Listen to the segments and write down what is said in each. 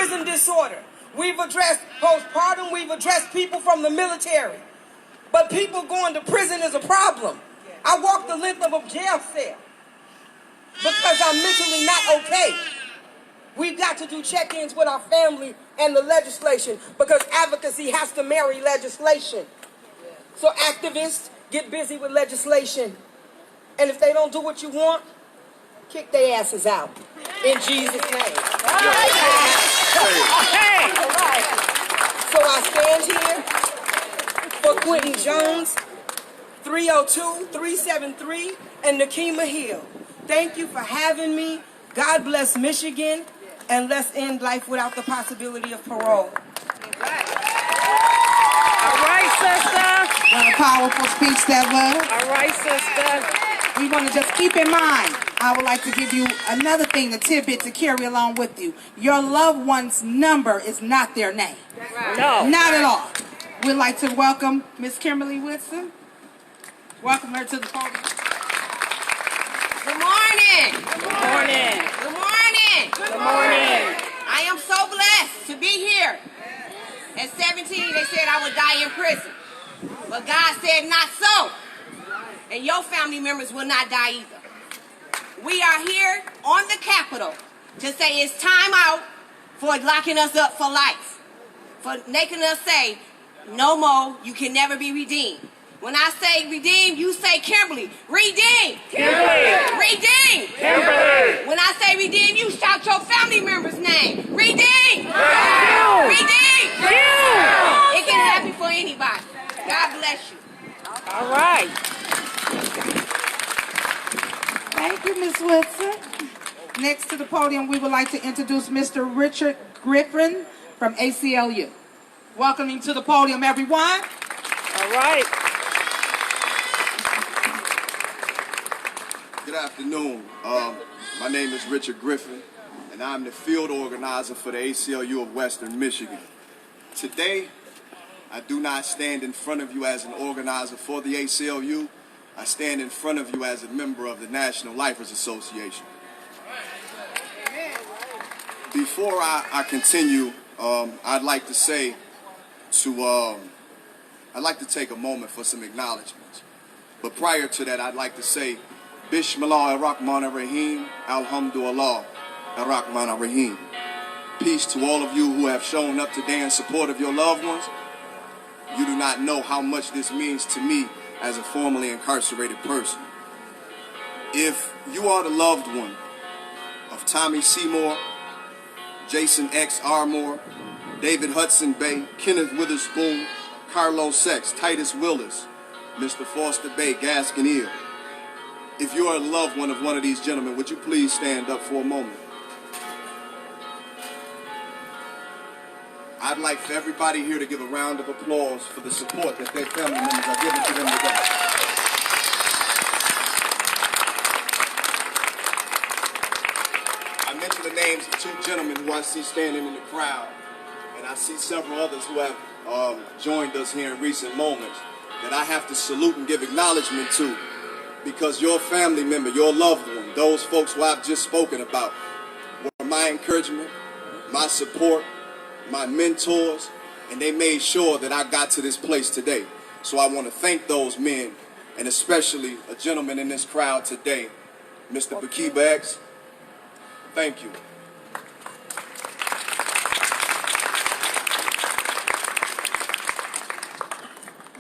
prison disorder. We've addressed postpartum. We've addressed people from the military. But people going to prison is a problem. I walk the length of a jail cell because I'm mentally not okay. We've got to do check-ins with our family and the legislation because advocacy has to marry legislation. So activists, get busy with legislation. And if they don't do what you want, kick their asses out. In Jesus' name. So I stand here for Quentin Jones, 302-373, and Nakima Hill. Thank you for having me. God bless Michigan, and let's end life without the possibility of parole. All right, sister. What a powerful speech that was. All right, sister. We want to just keep in mind, I would like to give you another thing, a tidbit to carry along with you. Your loved one's number is not their name. No. Not at all. We'd like to welcome Miss Kimberly Whitson. Welcome her to the podium. Good morning. Good morning. Good morning. Good morning. I am so blessed to be here. At 17, they said I would die in prison. But God said not so. And your family members will not die either. We are here on the Capitol to say it's time out for locking us up for life. For making us say, no more, you can never be redeemed. When I say redeem, you say Kimberly. Redeem. Kimberly. Redeem. Kimberly. When I say redeem, you shout your family member's name. Redeem. You. Redeem. You. It can happen for anybody. God bless you. All right. Thank you, Ms. Whitson. Next to the podium, we would like to introduce Mr. Richard Griffin from ACLU. Welcoming to the podium, everyone. All right. Good afternoon. My name is Richard Griffin, and I'm the field organizer for the ACLU of Western Michigan. Today, I do not stand in front of you as an organizer for the ACLU. I stand in front of you as a member of the National Lifers Association. Before I continue, I'd like to say I'd like to take a moment for some acknowledgments. But prior to that, I'd like to say, Bismillah ar-Rahman ar-Rahim, Alhamdulillah ar-Rahman ar-Rahim. Peace to all of you who have shown up today in support of your loved ones. You do not know how much this means to me as a formerly incarcerated person. If you are the loved one of Tommy Seymour, Jason X. Armour, David Hudson Bay, Kenneth Witherspoon, Carlos Sex, Titus Willis, Mr. Foster Bay, Gaskin Hill. If you are a loved one of one of these gentlemen, would you please stand up for a moment? I'd like for everybody here to give a round of applause for the support that their family members are giving to them today. I mentioned the names of two gentlemen who I see standing in the crowd, and I see several others who have joined us here in recent moments that I have to salute and give acknowledgement to, because your family member, your loved one, those folks who I've just spoken about, were my encouragement, my support, my mentors, and they made sure that I got to this place today. So I want to thank those men, and especially a gentleman in this crowd today, Mr. Bakiba X. Thank you.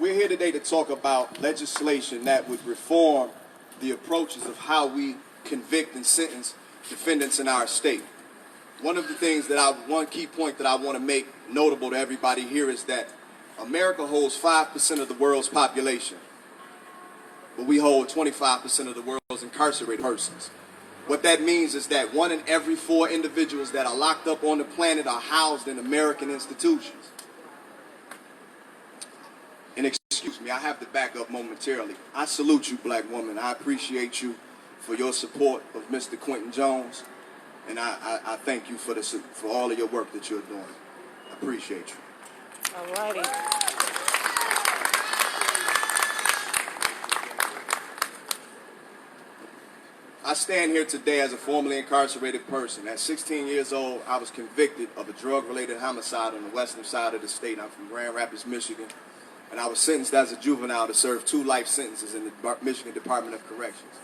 We're here today to talk about legislation that would reform the approaches of how we convict and sentence defendants in our state. One key point that I want to make notable to everybody here is that America holds 5% of the world's population, but we hold 25% of the world's incarcerated persons. What that means is that 1 in every 4 individuals that are locked up on the planet are housed in American institutions. And excuse me, I have to back up momentarily. I salute you, black woman. I appreciate you for your support of Mr. Quentin Jones. And I thank you for all of your work that you're doing. I appreciate you. All righty. I stand here today as a formerly incarcerated person. At 16 years old, I was convicted of a drug-related homicide on the western side of the state. I'm from Grand Rapids, Michigan, and I was sentenced as a juvenile to serve 2 life sentences in the Michigan Department of Corrections.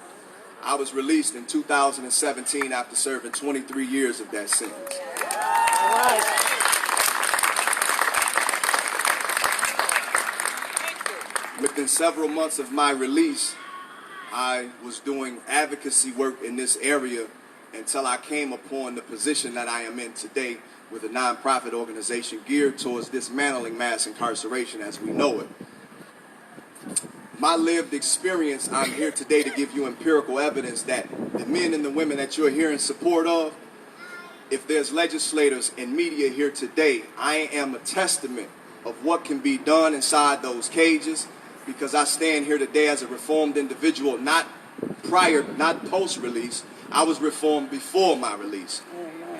I was released in 2017 after serving 23 years of that sentence. All right. Within several months of my release, I was doing advocacy work in this area until I came upon the position that I am in today with a nonprofit organization geared towards dismantling mass incarceration as we know it. My lived experience, I'm here today to give you empirical evidence that the men and the women that you're here in support of, if there's legislators and media here today, I am a testament of what can be done inside those cages, because I stand here today as a reformed individual, not post-release. I was reformed before my release.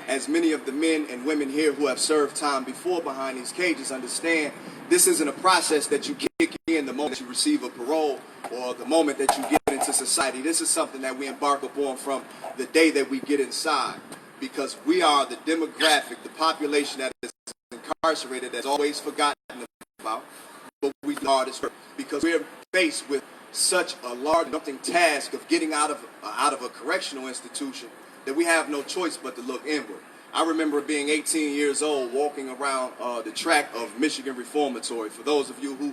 As many of the men and women here who have served time before behind these cages understand, this isn't a process that you kick in the moment you receive a parole or the moment that you get into society. This is something that we embark upon from the day that we get inside, because we are the demographic, the population that is incarcerated, that's always forgotten about, but we do the hardest work, because we're faced with such a large daunting task of getting out of a correctional institution that we have no choice but to look inward. I remember being 18 years old, walking around the track of Michigan Reformatory. For those of you who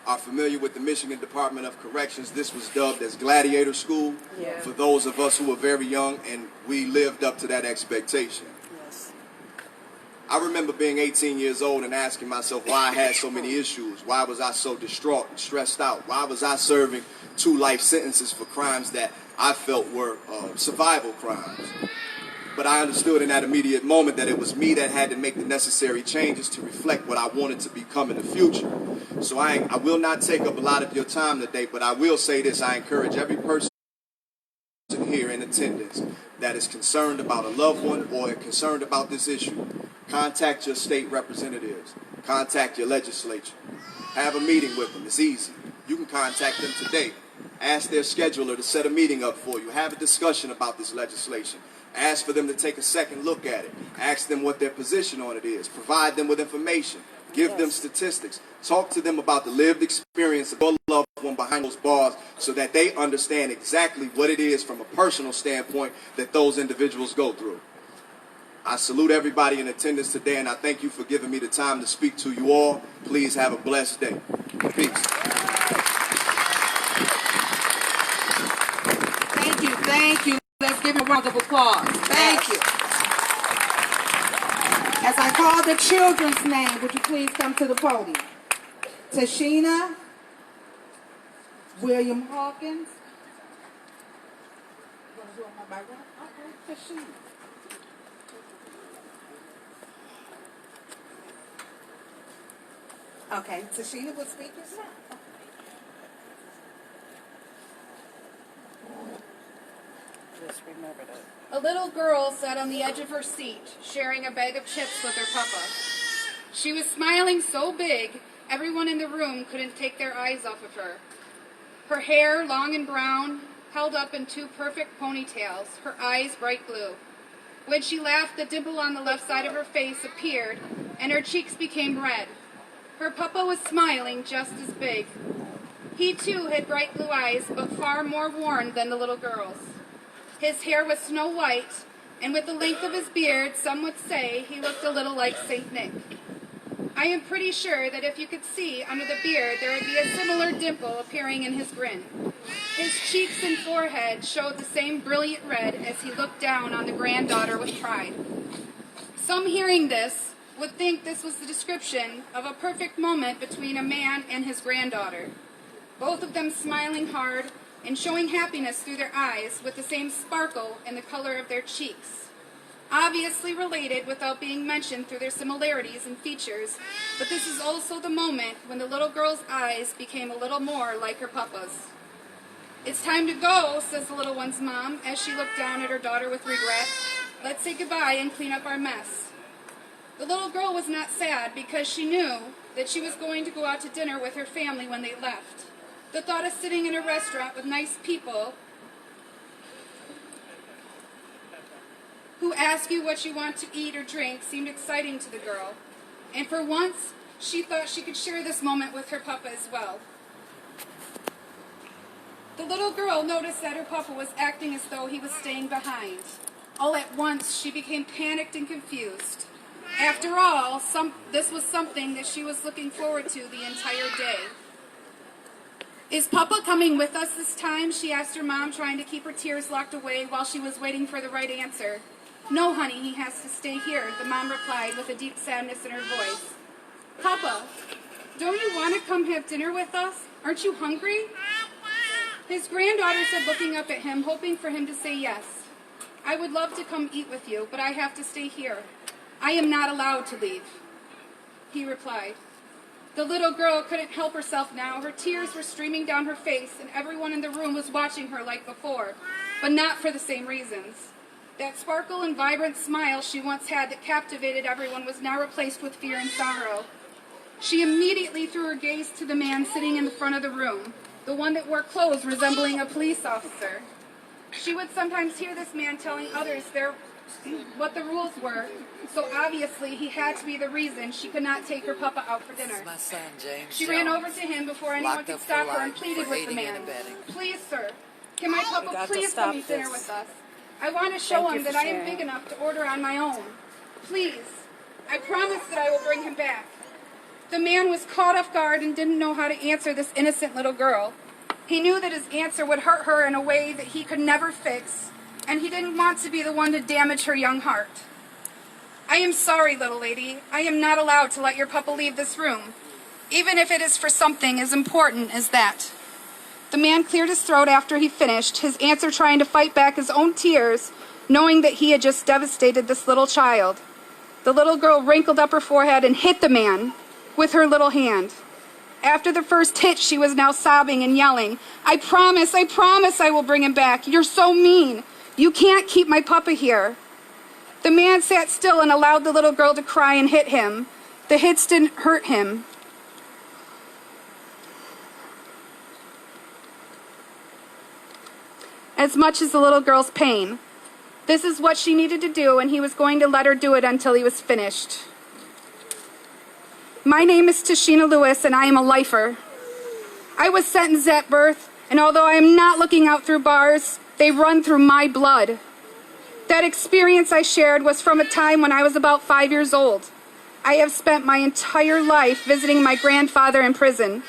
are familiar with the Michigan Department of Corrections, this was dubbed as Gladiator School. Yeah. For those of us who were very young, and we lived up to that expectation. Yes. I remember being 18 years old and asking myself why I had so many issues. Why was I so distraught and stressed out? Why was I serving 2 life sentences for crimes that I felt were survival crimes? But I understood in that immediate moment that it was me that had to make the necessary changes to reflect what I wanted to become in the future. So I will not take up a lot of your time today, but I will say this. I encourage every person here in attendance that is concerned about a loved one or concerned about this issue, contact your state representatives, contact your legislature, have a meeting with them. It's easy. You can contact them today. Ask their scheduler to set a meeting up for you. Have a discussion about this legislation. Ask for them to take a second look at it. Ask them what their position on it is. Provide them with information. Give them statistics. Talk to them about the lived experience of your loved one behind those bars so that they understand exactly what it is from a personal standpoint that those individuals go through. I salute everybody in attendance today, and I thank you for giving me the time to speak to you all. Please have a blessed day. Peace. Thank you, thank you. Let's give him a round of applause. Thank you. As I call the children's name, would you please come to the podium? Tashina William Hawkins. You want to do it by right? Okay, Tashina. Okay, Tashina will speak as well. Just remember that. A little girl sat on the edge of her seat, sharing a bag of chips with her papa. She was smiling so big, everyone in the room couldn't take their eyes off of her. Her hair, long and brown, held up in 2 perfect ponytails, her eyes bright blue. When she laughed, the dimple on the left side of her face appeared, and her cheeks became red. Her papa was smiling just as big. He too had bright blue eyes, but far more worn than the little girl's. His hair was snow white, and with the length of his beard, some would say he looked a little like St. Nick. I am pretty sure that if you could see under the beard, there would be a similar dimple appearing in his grin. His cheeks and forehead showed the same brilliant red as he looked down on the granddaughter with pride. Some hearing this would think this was the description of a perfect moment between a man and his granddaughter, both of them smiling hard and showing happiness through their eyes with the same sparkle in the color of their cheeks. Obviously related without being mentioned through their similarities and features, but this is also the moment when the little girl's eyes became a little more like her papa's. "It's time to go," says the little one's mom as she looked down at her daughter with regret. "Let's say goodbye and clean up our mess." The little girl was not sad because she knew that she was going to go out to dinner with her family when they left. The thought of sitting in a restaurant with nice people who ask you what you want to eat or drink seemed exciting to the girl, and for once, she thought she could share this moment with her papa as well. The little girl noticed that her papa was acting as though he was staying behind. All at once, she became panicked and confused. After all, this was something that she was looking forward to the entire day. "Is Papa coming with us this time?" she asked her mom, trying to keep her tears locked away while she was waiting for the right answer. "No, honey, he has to stay here," the mom replied with a deep sadness in her voice. "Papa, don't you want to come have dinner with us? Aren't you hungry?" His granddaughter said, looking up at him, hoping for him to say yes. "I would love to come eat with you, but I have to stay here. I am not allowed to leave," he replied. The little girl couldn't help herself now. Her tears were streaming down her face, and everyone in the room was watching her like before, but not for the same reasons. That sparkle and vibrant smile she once had that captivated everyone was now replaced with fear and sorrow. She immediately threw her gaze to the man sitting in the front of the room, the one that wore clothes resembling a police officer. She would sometimes hear this man telling others what the rules were, so obviously he had to be the reason she could not take her papa out for dinner. My son, James She ran Jones, over to him before anyone locked could up stop for her and life pleaded for with the aiding man. and abetting. "Please, sir, can my got papa to please stop come eat dinner this. with us? I want to show Thank you him for that I am sharing. big enough to order on my own. Please, I promise that I will bring him back." The man was caught off guard and didn't know how to answer this innocent little girl. He knew that his answer would hurt her in a way that he could never fix, and he didn't want to be the one to damage her young heart. "I am sorry, little lady. I am not allowed to let your papa leave this room, even if it is for something as important as that." The man cleared his throat after he finished, his answer trying to fight back his own tears, knowing that he had just devastated this little child. The little girl wrinkled up her forehead and hit the man with her little hand. After the first hit, she was now sobbing and yelling, I promise I will bring him back. You're so mean. You can't keep my papa here." The man sat still and allowed the little girl to cry and hit him. The hits didn't hurt him. As much as the little girl's pain. This is what she needed to do, and he was going to let her do it until he was finished. "My name is Tashina Lewis, and I am a lifer. I was sentenced at birth, and although I am not looking out through bars, they run through my blood. That experience I shared was from a time when I was about 5 years old. I have spent my entire life visiting my grandfather in prison.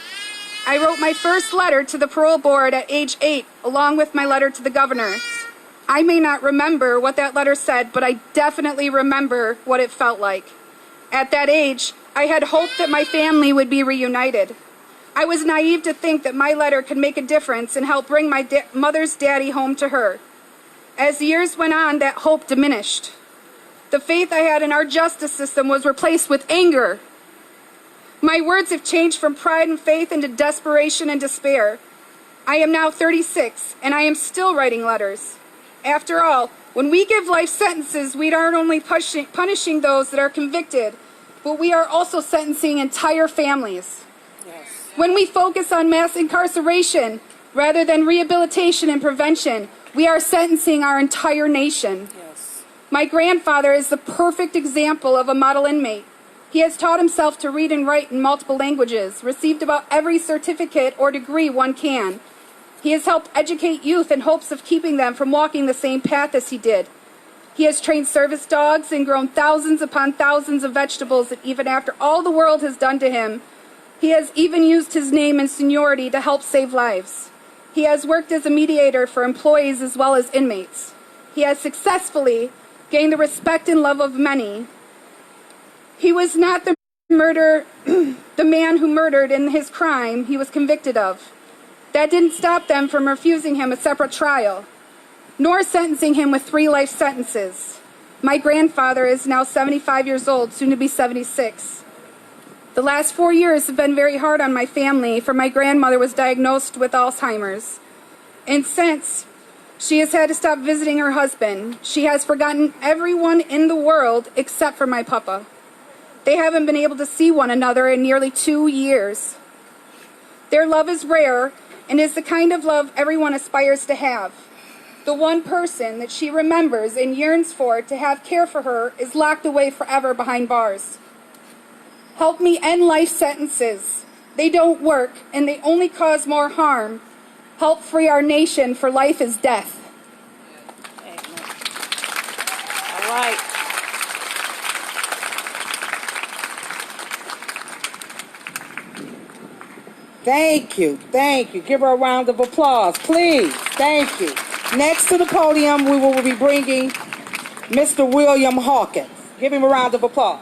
I wrote my first letter to the parole board at age 8, along with my letter to the governor. I may not remember what that letter said, but I definitely remember what it felt like. At that age, I had hoped that my family would be reunited. I was naive to think that my letter could make a difference and help bring my mother's daddy home to her. As the years went on, that hope diminished. The faith I had in our justice system was replaced with anger. My words have changed from pride and faith into desperation and despair. I am now 36, and I am still writing letters. After all, when we give life sentences, we aren't only punishing those that are convicted, but we are also sentencing entire families. Yes. When we focus on mass incarceration rather than rehabilitation and prevention, we are sentencing our entire nation. Yes. My grandfather is the perfect example of a model inmate. He has taught himself to read and write in multiple languages, received about every certificate or degree one can. He has helped educate youth in hopes of keeping them from walking the same path as he did. He has trained service dogs and grown thousands upon thousands of vegetables, and even after all the world has done to him, he has even used his name and seniority to help save lives. He has worked as a mediator for employees as well as inmates. He has successfully gained the respect and love of many. He was not the man who murdered in his crime he was convicted of. That didn't stop them from refusing him a separate trial, nor sentencing him with 3 life sentences. My grandfather is now 75 years old, soon to be 76. The last 4 years have been very hard on my family, for my grandmother was diagnosed with Alzheimer's. And since, she has had to stop visiting her husband. She has forgotten everyone in the world except for my papa. They haven't been able to see one another in nearly 2 years. Their love is rare and is the kind of love everyone aspires to have. The one person that she remembers and yearns for to have care for her is locked away forever behind bars. Help me end life sentences. They don't work and they only cause more harm. Help free our nation, for life is death. All right. Thank you. Thank you. Give her a round of applause, please. Thank you. Next to the podium, we will be bringing Mr. William Hawkins. Give him a round of applause.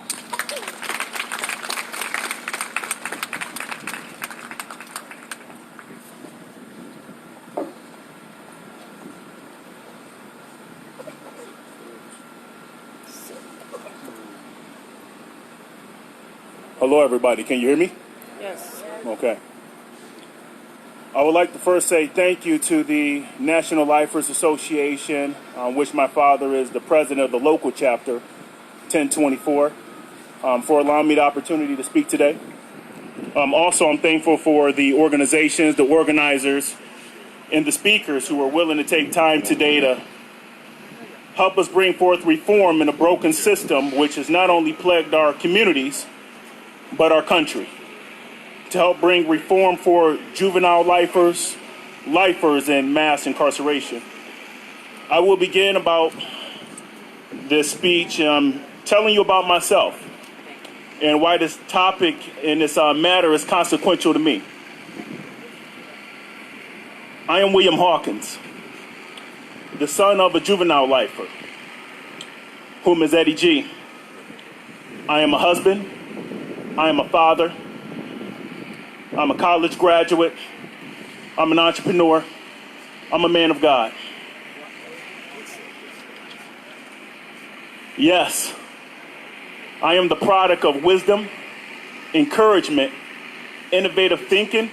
Hello, everybody. Can you hear me? Yes. Okay. I would like to first say thank you to the National Lifers Association, which my father is the president of the local chapter, 1024, for allowing me the opportunity to speak today. Also, I'm thankful for the organizations, the organizers, and the speakers who are willing to take time today to help us bring forth reform in a broken system which has not only plagued our communities, but our country. To help bring reform for juvenile lifers in mass incarceration. I will begin about this speech telling you about myself and why this topic and this matter is consequential to me. I am William Hawkins, the son of a juvenile lifer, whom is Eddie G. I am a husband, I am a father, I'm a college graduate, I'm an entrepreneur, I'm a man of God. Yes, I am the product of wisdom, encouragement, innovative thinking,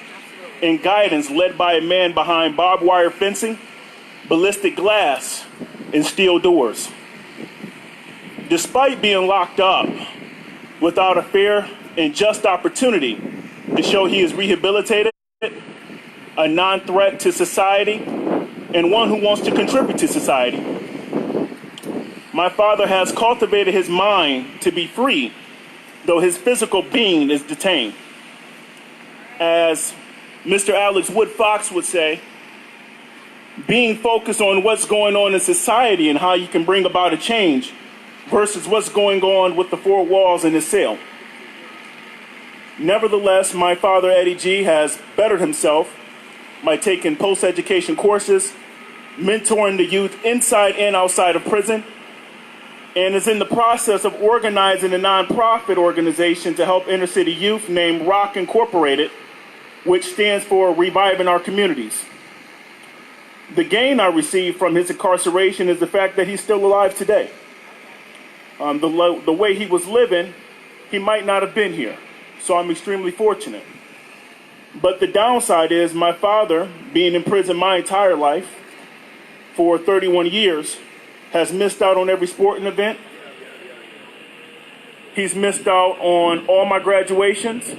and guidance led by a man behind barbed wire fencing, ballistic glass, and steel doors. Despite being locked up without a fair and just opportunity to show he is rehabilitated, a non-threat to society, and one who wants to contribute to society. My father has cultivated his mind to be free, though his physical being is detained. As Mr. Alex Wood Fox would say, being focused on what's going on in society and how you can bring about a change versus what's going on with the four walls in his cell. Nevertheless, my father, Eddie G., has bettered himself by taking post-education courses, mentoring the youth inside and outside of prison, and is in the process of organizing a nonprofit organization to help inner city youth named Rock Incorporated, which stands for Reviving Our Communities. The gain I received from his incarceration is the fact that he's still alive today. The way he was living, he might not have been here. So I'm extremely fortunate. But the downside is my father, being in prison my entire life for 31 years, has missed out on every sporting event. He's missed out on all my graduations.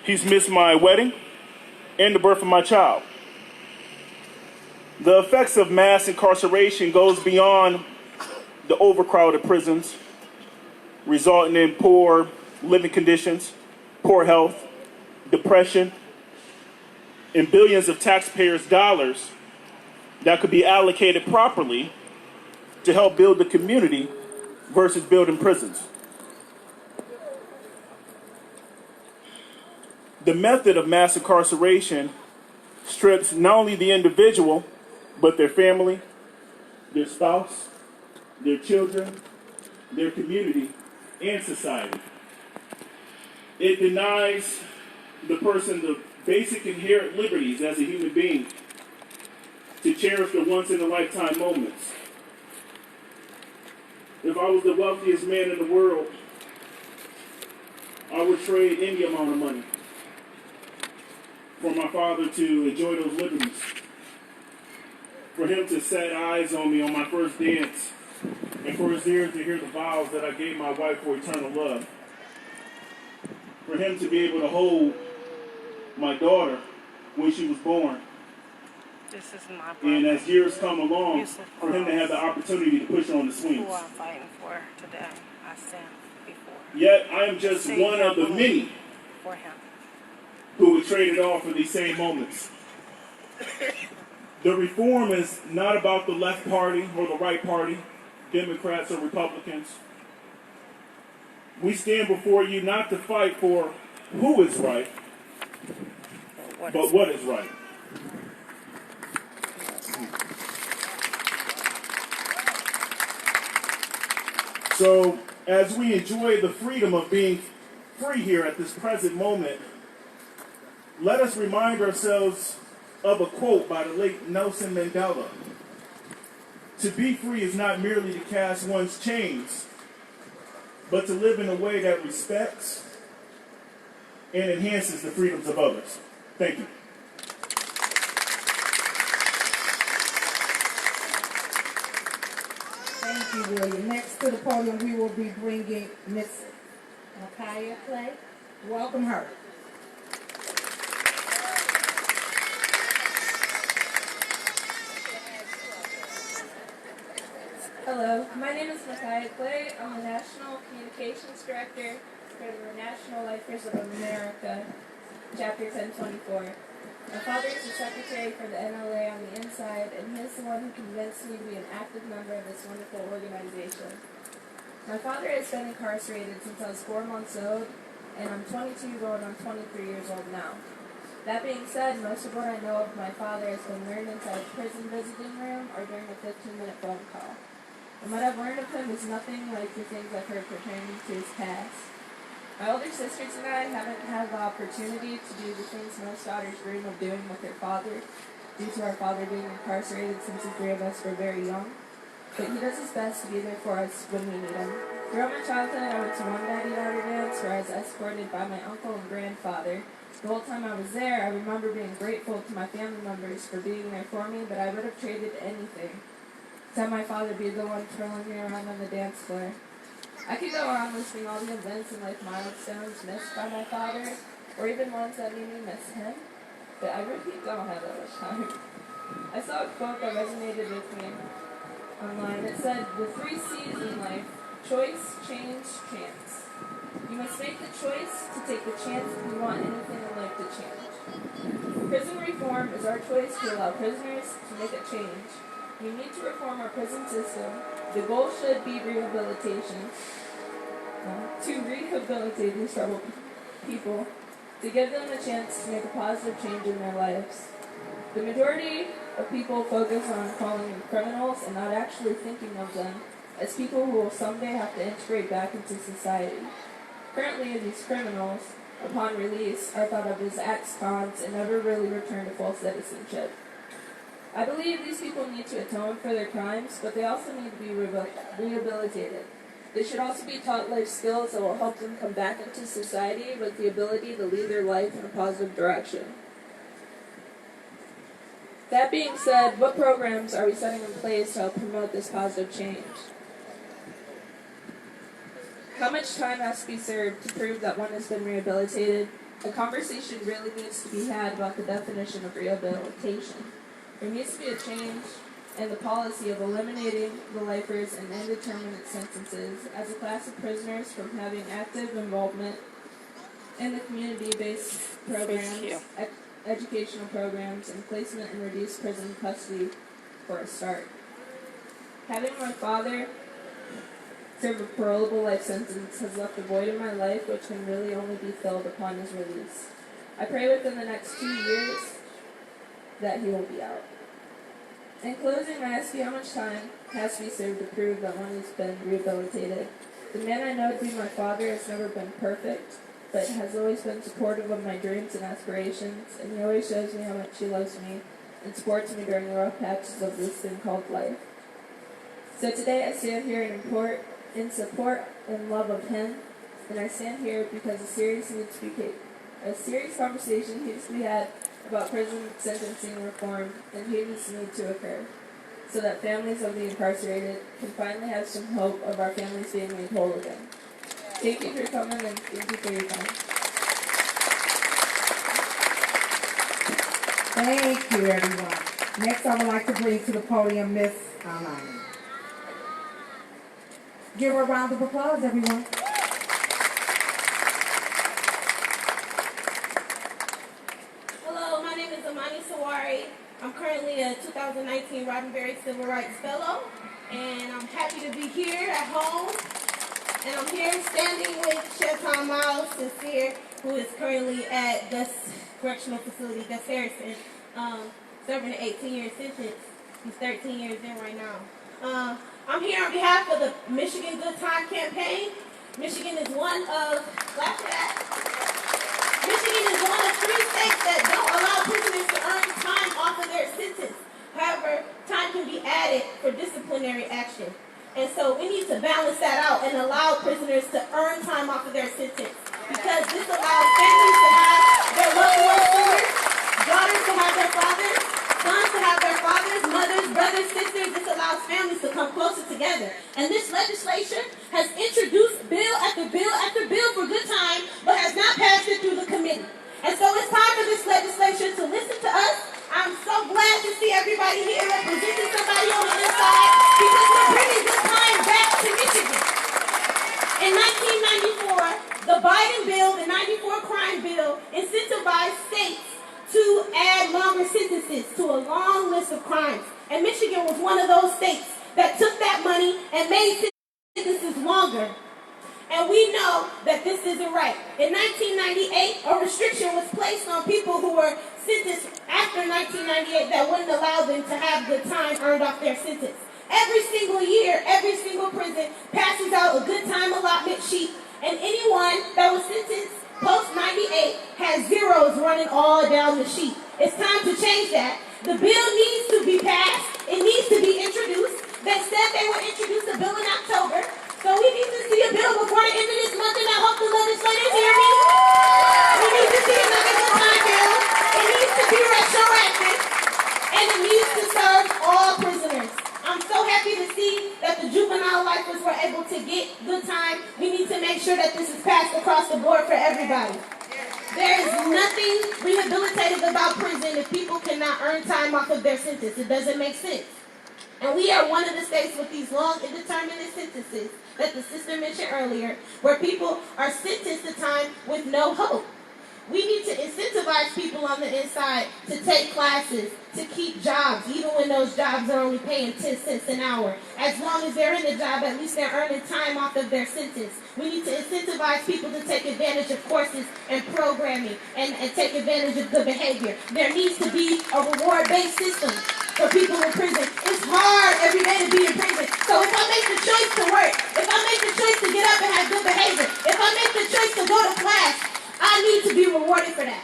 He's missed my wedding and the birth of my child. The effects of mass incarceration goes beyond the overcrowded prisons, resulting in poor living conditions, poor health, depression, and billions of taxpayers' dollars that could be allocated properly to help build the community versus building prisons. The method of mass incarceration strips not only the individual, but their family, their spouse, their children, their community, and society. It denies the person the basic inherent liberties as a human being to cherish the once-in-a-lifetime moments. If I was the wealthiest man in the world, I would trade any amount of money for my father to enjoy those liberties, for him to set eyes on me on my first dance, and for his ears to hear the vows that I gave my wife for eternal love, for him to be able to hold my daughter when she was born, This is my And brother, as years come along, Yusuf for him to have the opportunity to push on the swings. who I'm fighting for today. I stand before Yet I am just one of the many for him. who would trade it all for these same moments. The reform is not about the left party or the right party, Democrats or Republicans. We stand before you not to fight for who is right, but what is right. So, as we enjoy the freedom of being free here at this present moment, let us remind ourselves of a quote by the late Nelson Mandela. To be free is not merely to cast one's chains, but to live in a way that respects and enhances the freedoms of others. Thank you. Thank you, William. Next to the podium, we will be bringing Miss Nakaya Clay. Welcome her. Hello, my name is Nakaya Clay. I'm the National Communications Director for the National Lifers of America, Chapter 1024. My father is the secretary for the NLA on the inside, and he is the one who convinced me to be an active member of this wonderful organization. My father has been incarcerated since I was 4 months old, and I'm 22 going on 23 years old now. That being said, most of what I know of my father has been learned inside a prison visiting room or during a 15-minute phone call. And what I've learned of him is nothing like the things I've heard pertaining to his past. My older sisters and I haven't had the opportunity to do the things most daughters dream of doing with their father, due to our father being incarcerated since the three of us were very young. But he does his best to be there for us when we need him. Throughout my childhood, I went to one daddy-daughter dance where I was escorted by my uncle and grandfather. The whole time I was there, I remember being grateful to my family members for being there for me, but I would have traded anything to have my father be the one twirling me around on the dance floor. I could go on listing all the events and life milestones missed by my father, or even ones that made me miss him, but I really don't have that much time. I saw a quote that resonated with me online. It said, "The 3 C's in life: choice, change, chance. You must make the choice to take the chance if you want anything in life to change." Prison reform is our choice to allow prisoners to make a change. We need to reform our prison system. The goal should be rehabilitation. To rehabilitate these troubled people, to give them a chance to make a positive change in their lives. The majority of people focus on calling them criminals and not actually thinking of them as people who will someday have to integrate back into society. Currently, these criminals, upon release, are thought of as ex-cons and never really return to full citizenship. I believe these people need to atone for their crimes, but they also need to be rehabilitated. They should also be taught life skills that will help them come back into society with the ability to lead their life in a positive direction. That being said, what programs are we setting in place to help promote this positive change? How much time has to be served to prove that one has been rehabilitated? A conversation really needs to be had about the definition of rehabilitation. There needs to be a change in the policy of eliminating the lifers and indeterminate sentences as a class of prisoners from having active involvement in the community-based programs, educational programs, and placement in reduced prison custody for a start. Having my father serve a parolable life sentence has left a void in my life which can really only be filled upon his release. I pray within the next 2 years that he will be out. In closing, I ask you how much time has to be served to prove that one has been rehabilitated. The man I know to be my father has never been perfect, but has always been supportive of my dreams and aspirations, and he always shows me how much he loves me and supports me during the rough patches of this thing called life. So today I stand here in support and love of him, and I stand here because a serious conversation needs to be had about prison sentencing reform and heinous need to occur, so that families of the incarcerated can finally have some hope of our families being made whole again. Thank you for coming and thank you for your time. Thank you, everyone. Next, I would like to bring to the podium Miss Alani. Give her a round of applause, everyone. Hello, my name is Amani Sawari. I'm currently a 2019 Roddenberry Civil Rights Fellow, and I'm happy to be here at home. And I'm here standing with Shetan Miles Sincere, who is currently at Gus Correctional Facility, Gus Harrison, serving an 18-year sentence. He's 13 years in right now. I'm here on behalf of the Michigan Good Time Campaign. Michigan is one of, clap for that. Michigan is one of 3 states that don't allow prisoners to earn time off of their sentence. However, time can be added for disciplinary action. And so we need to balance that out and allow prisoners to earn time off of their sentence, because this allows families to have their loved ones sooner, daughters to have their fathers, sons to have their fathers, mothers, brothers, sisters. This allows families to come closer together. And this legislation has introduced bill after bill after bill for good time, but has not passed it through the committee. And so it's time for this legislation to listen to us. I'm so glad to see everybody here representing somebody on the inside, because we're bringing good time back to Michigan. In 1994, the Biden bill, the 94 crime bill, incentivized states to add longer sentences to a long list of crimes. And Michigan was one of those states that took that money and made sentences longer. And we know that this isn't right. In 1998, a restriction was placed on people who were sentenced after 1998 that wouldn't allow them to have good time earned off their sentence. Every single year, every single prison passes out a good time allotment sheet, and anyone that was sentenced post-98 has zeros running all down the sheet. It's time to change that. The bill needs to be passed. It needs to be introduced. They said they would introduce a bill in October. So we need to see a bill before the end of this month, and I hope the legislators hear me. We need to see another good time bill. It needs to be retroactive, and it needs to serve all prisoners. I'm so happy to see that the juvenile lifers were able to get good time. We need to make sure that this is passed across the board for everybody. There is nothing rehabilitative about prison if people cannot earn time off of their sentence. It doesn't make sense. And we are one of the states with these long, indeterminate sentences that the sister mentioned earlier, where people are sentenced to time with no hope. We need to incentivize people on the inside to take classes, to keep jobs, even when those jobs are only paying 10 cents an hour. As long as they're in the job, at least they're earning time off of their sentence. We need to incentivize people to take advantage of courses and programming and take advantage of good behavior. There needs to be a reward-based system for people in prison. It's hard every day to be in prison. So if I make the choice to work, if I make the choice to get up and have good behavior, if I make the choice to go to class, I need to be rewarded for that.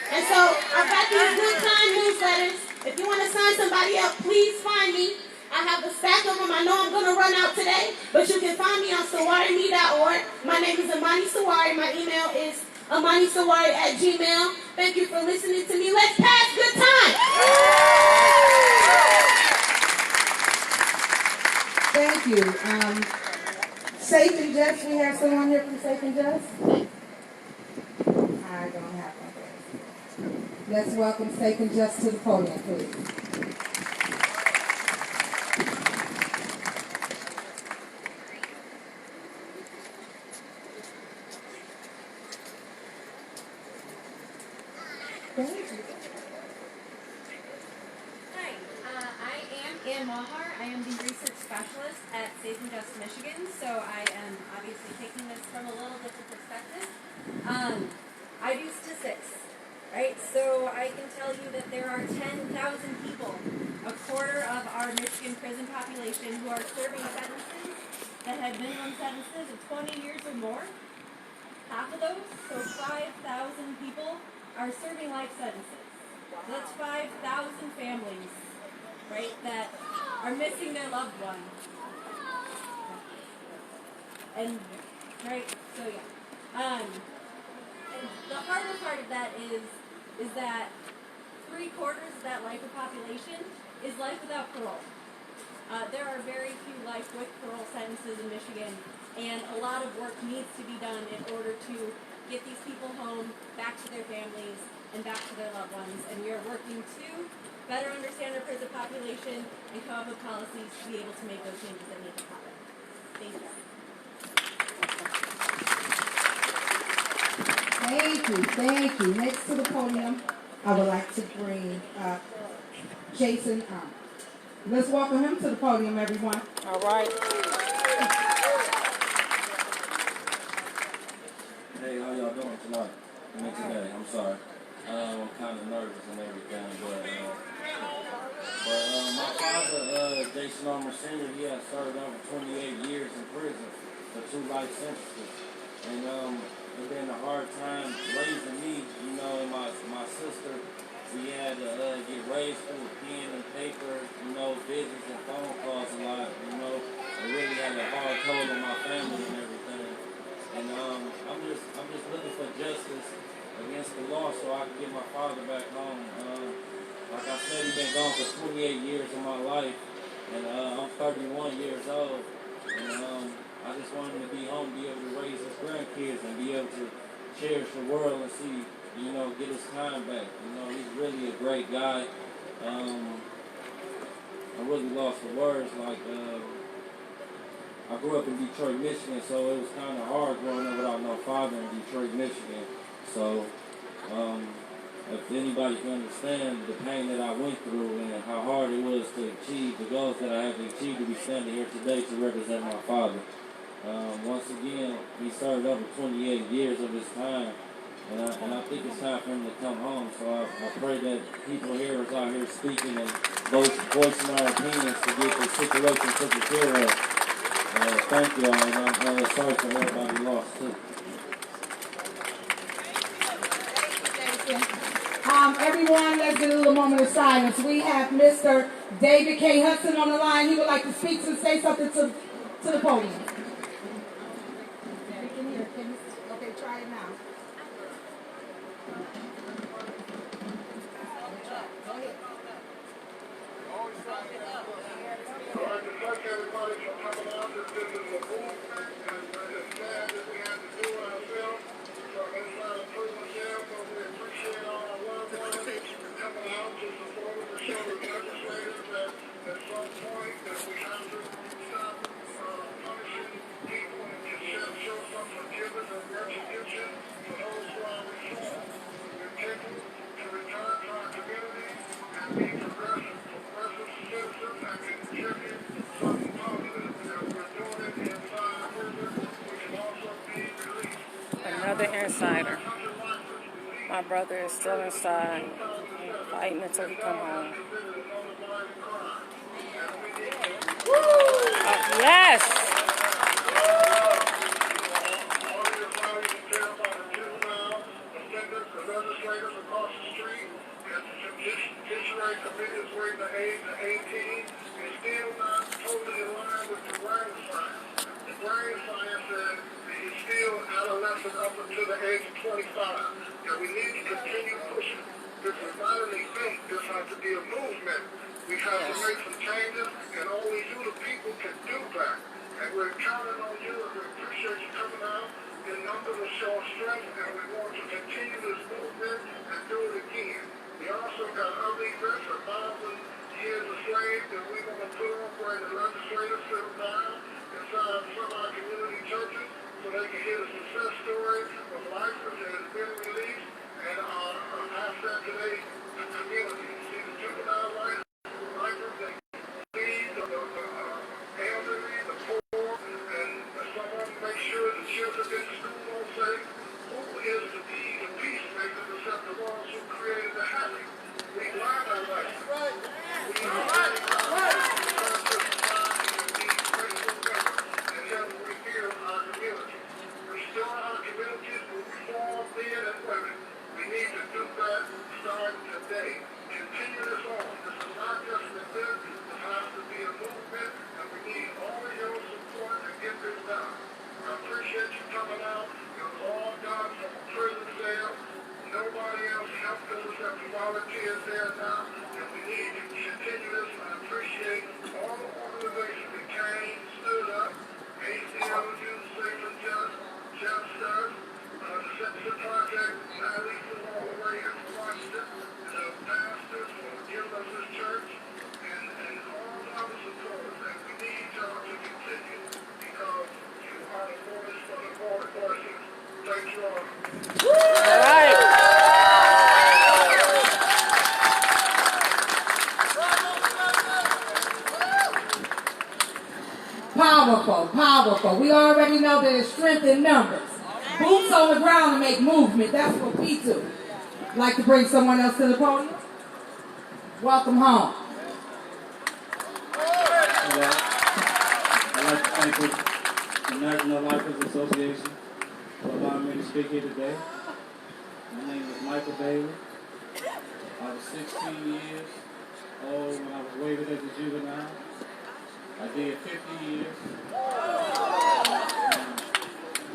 And so I've got these good time newsletters. If you want to sign somebody up, please find me. I have a stack of them. I know I'm going to run out today, but you can find me on sawarime.org. My name is Amani Sawari. My email is amanisawari@gmail.com. Thank you for listening to me. Let's pass good time. Thank you. Safe and Just, we have someone here from Safe and Just? I don't have one. Let's welcome Safe and Just to the podium, please. Hi, I am Ann Mahar. I am the research specialist at Safe and Just Michigan, so I am obviously taking this from a little different perspective. I do statistics, right? So I can tell you that there are 10,000 people, a quarter of our Michigan prison population, who are serving sentences that have minimum sentences of 20 years or more. Half of those, so 5,000 people, are serving life sentences. So that's 5,000 families, right, that are missing their loved one. And, right, so yeah. And the harder part of that is that 3/4 of that lifer population is life without parole. There are very few life with parole sentences in Michigan, and a lot of work needs to be done in order to get these people home, back to their families, and back to their loved ones. And we are working to better understand our prison population, and come up with policies to be able to make those changes that need to happen. Thank you. Thank you, thank you. Next to the podium, I would like to bring Jason. Let's welcome him to the podium, everyone. All right. Hey, how y'all doing tonight? Today, I'm sorry. I'm kind of nervous and everything, but my father, Jason Armour Sr., he has served over 28 years in prison for 2 life sentences. And it's been a hard time raising me, you know, and my sister. We had to get raised through pen and paper, you know, visits and phone calls a lot, you know. It really had a hard toll on my family and everything. And I'm just looking for justice against the law so I can get my father back home. Like I said, he's been gone for 28 years of my life, and I'm 31 years old. And I just want him to be home, be able to raise his grandkids, and be able to cherish the world and see, you know, get his time back. You know, he's really a great guy. I really lost for words. Like, I grew up in Detroit, Michigan, so it was kind of hard growing up without no father in Detroit, Michigan. So, if anybody can understand the pain that I went through and how hard it was to achieve the goals that I have to achieve, to be standing here today to represent my father. Once again, he served over 28 years of his time, and I think it's time for him to come home. So I pray that people here is out here speaking and voicing our opinions to get the situation taken care of. Thank you all, and I'm sorry for everybody lost too. Everyone, let's get a little moment of silence. We have Mr. David K. Hudson on the line. He would like to speak to say something to the podium. Okay, try it now. I'd like to thank everybody for coming out. This is a movement, and it's sad that we have to do it ourselves. So let's try to prove ourselves, but we appreciate all our loved ones coming out to support us, to show the legislators that at some point that we have to stop punishing people and to show some forgiveness and retribution for those who are reformed. We're taking to return to our community and be progressive citizens and contribute something positive. And we're doing it inside prison. We can also be released. Another insider. My brother is still inside, fighting until he come home. Yes! Legislators across the street, and the judiciary committee is waiting the age of 18, and still not totally aligned with the brain science. The brain science says he's still adolescent up until the age of 25. And we need to continue pushing. This is not an event, this has to be a movement. We have to make some changes, and only you, the people, can do that. And we're counting on you, and we appreciate you coming out in numbers of show strength, and we want to continue this movement and do it again. We also got other events, 1,000 years of slaves that we're going to put on where the legislators sit them down inside some of our community churches so they can hear the success story of lifers that has been released and are asset to their community. See the juvenile lifers, they lead the elderly, the poor, and someone make sure the children in school don't say, who is the peacemaker except the ones who created the happy? We learn our lesson. We learn our lesson. And help rebuild our community. Restore our communities with reform men and women. We need to do that starting today. Continue this on. for. We already know there's strength in numbers. Boots on the ground to make movement. That's what we do. Like to bring someone else to the podium? Welcome home. I'd like to thank the National Lifers Association for allowing me to speak here today. My name is Michael Bailey. I was 16 years old when I was waived as a juvenile. I did 50 years.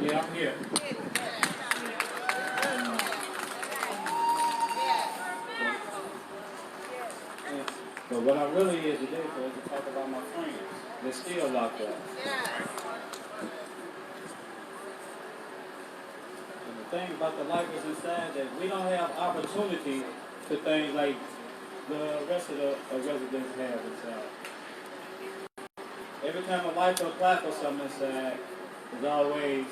Yeah, I'm here. But what I really here today for is to talk about my friends. They're still locked up. And the thing about the lifers inside that we don't have opportunity to things like the rest of the residents have inside. Every time a lifer applies for something inside, there's always,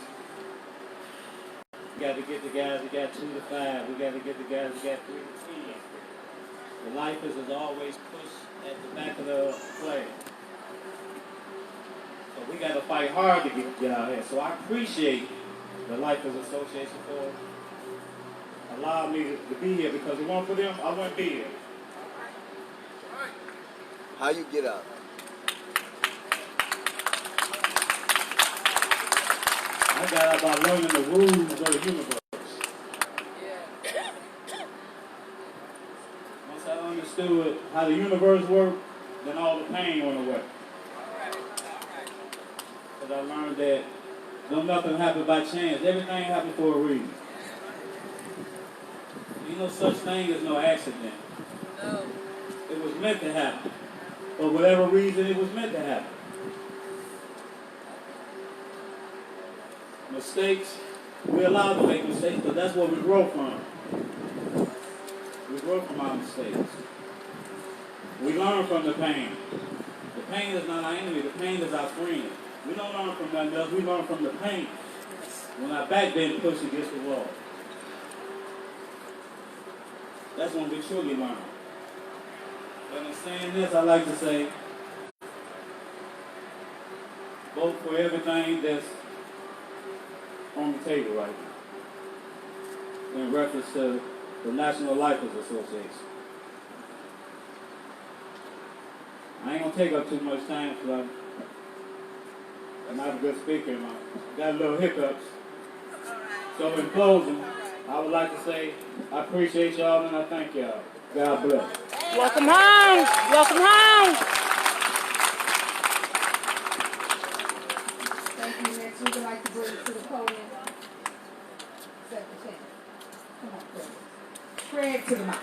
we got to get the guys that got 2 to 5. We got to get the guys that got 3 to 10. The lifers is always pushed at the back of the flag. So we got to fight hard to get out here. So I appreciate the Lifers Association for allowing me to be here, because if it weren't for them, I wouldn't be here. How you get up? I got out by learning the rules of the universe. Once I understood how the universe worked, then all the pain went away. Because I learned that nothing happened by chance. Everything happened for a reason. Ain't no such thing as no accident. No. It was meant to happen. For whatever reason, it was meant to happen. Mistakes, we're allowed to make mistakes, but that's what we grow from. We grow from our mistakes. We learn from the pain. The pain is not our enemy, the pain is our friend. We don't learn from nothing else, we learn from the pain. When our back been pushed against the wall. That's when we truly learn. But in saying this, I like to say, vote for everything that's on the table right now, in reference to the National Lifers Association. I ain't gonna take up too much time because I'm not a good speaker and I got a little hiccups. So in closing, I would like to say I appreciate y'all and I thank y'all. God bless. Welcome home. Welcome home. Thank you. Next, we would like to bring it to the podium. Secretary. Come on, Craig. Craig to the mic.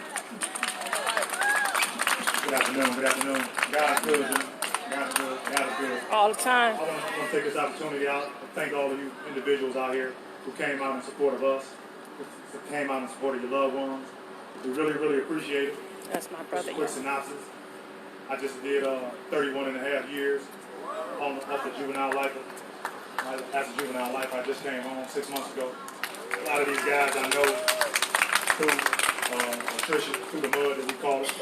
Good afternoon. Good afternoon. God is good. God is good. God is good. All the time. I want to take this opportunity out to thank all of you individuals out here who came out in support of us, who came out in support of your loved ones. We really, really appreciate it. That's my brother. Just a quick synopsis. I just did 31 and a half years on the juvenile life. As a juvenile life, I just came home 6 months ago. A lot of these guys I know through attrition, through the mud that we call it.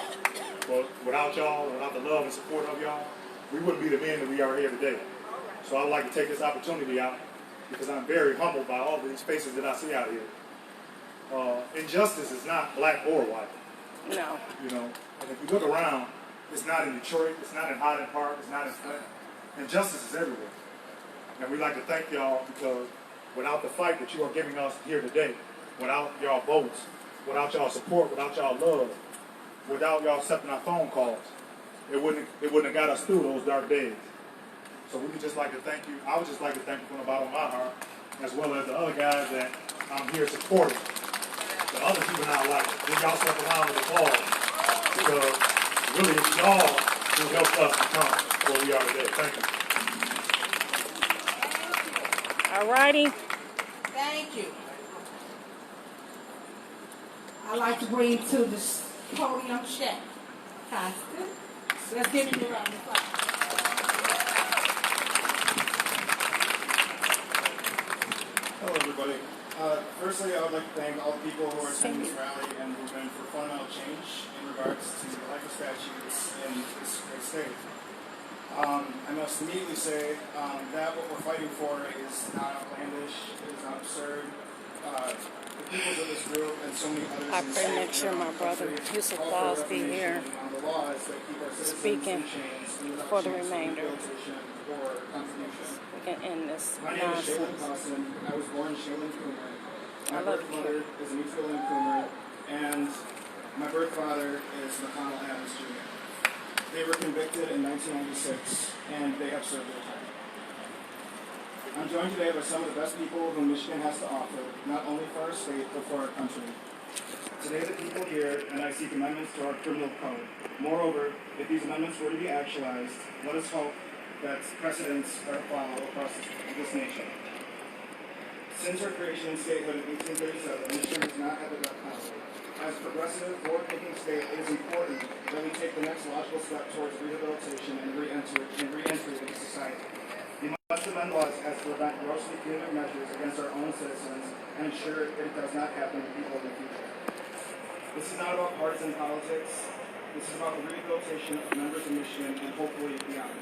But without y'all, without the love and support of y'all, we wouldn't be the men that we are here today. So I would like to take this opportunity out because I'm very humbled by all of these faces that I see out here. Injustice is not black or white. No. You know, and if you look around, it's not in Detroit, it's not in Highland Park, it's not in Flint. Injustice is everywhere. And we'd like to thank y'all because without the fight that you are giving us here today, without y'all votes, without y'all support, without y'all love, without y'all accepting our phone calls, it wouldn't have got us through those dark days. So we would just like to thank you. I would just like to thank you from the bottom of my heart, as well as the other guys that I'm here supporting. The other juvenile life. Give y'all some round of applause. Because really it's y'all who helped us become where we are today. Thank you. All righty. Thank you. I'd like to bring to the podium Shaq Costa. So let's give him a round of applause. Hello, everybody. Firstly, I would like to thank all the people who are attending this rally and movement for fundamental change in regards to the life statutes in this great state. I must immediately say that what we're fighting for is not outlandish, it is not absurd. The peoples of this group and so many others. I pray next year my brother Yusuf Laws be here speaking for the remainder. We can end this My name is Shaylin nonsense. Costin. I was born Shaylin Coomer. My I love birth mother is Anita Lynn Coomer, and my birth father is McConnell Adams Jr. They were convicted in 1996, and they have served their time. I'm joined today by some of the best people whom Michigan has to offer, not only for our state, but for our country. Today the people here, and I seek amendments to our criminal code. Moreover, if these amendments were to be actualized, let us hope that precedents are followed across this nation. Since our creation in statehood in 1837, Michigan has not had the death penalty. As a progressive, forward-thinking state, it is important that we take the next logical step towards rehabilitation and re-entry into society. We must amend laws as to prevent grossly punitive measures against our own citizens and ensure that it does not happen to people in the future. This is not about partisan politics. This is about the rehabilitation of members of Michigan and hopefully beyond.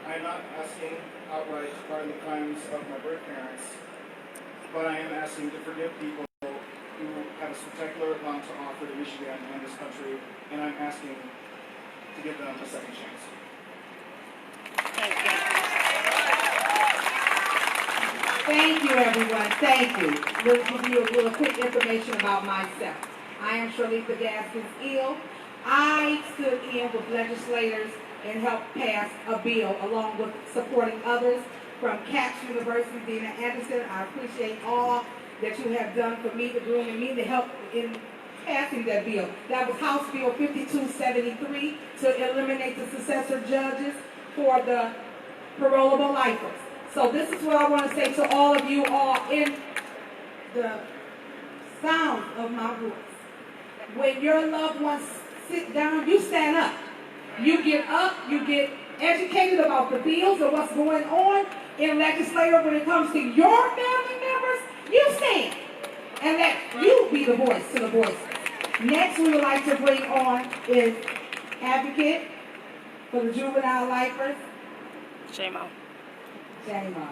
I am not asking outright to pardon the crimes of my birth parents, but I am asking to forgive people who have a spectacular amount to offer to Michigan and this country, and I'm asking to give them a second chance. Thank you, everyone. Thank you. Let's give you a little quick information about myself. I am Shirlita Gaskins-Eel. I stood in with legislators and helped pass a bill along with supporting others from Capps University, Dina Anderson. I appreciate all that you have done for me, the grooming me, to help in passing that bill. That was House Bill 5273 to eliminate the successor judges for the parolable lifers. So this is what I want to say to all of you all in the sound of my voice. When your loved ones sit down, you stand up. You get up, you get educated about the bills and what's going on in legislature when it comes to your family members. You stand and let you be the voice to the voices. Next, we would like to bring on is advocate for the juvenile lifers. J-Mo. J-Mo.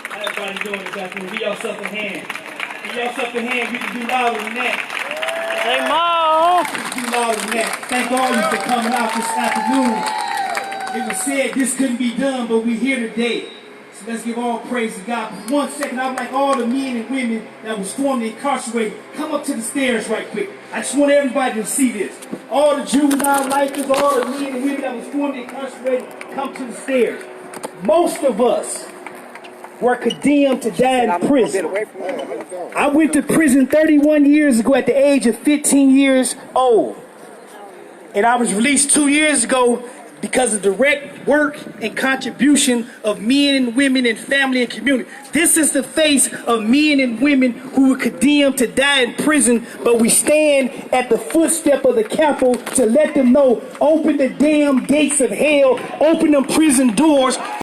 How everybody doing this afternoon? Give yourself a hand. Give yourself a hand. You can do louder than that. J-Mo. You can do louder than that. Thank all of you for coming out this afternoon. It was said this couldn't be done, but we're here today. So let's give all praise to God. For 1 second, I would like all the men and women that was formerly incarcerated, come up to the stairs right quick. I just want everybody to see this. All the juvenile lifers, all the men and women that was formerly incarcerated, come to the stairs. Most of us were condemned to die in prison. I went to prison 31 years ago at the age of 15 years old. And I was released 2 years ago because of direct work and contribution of men and women and family and community. This is the face of men and women who were condemned to die in prison, but we stand at the footstep of the Capitol to let them know, open the damn gates of hell, open them prison doors.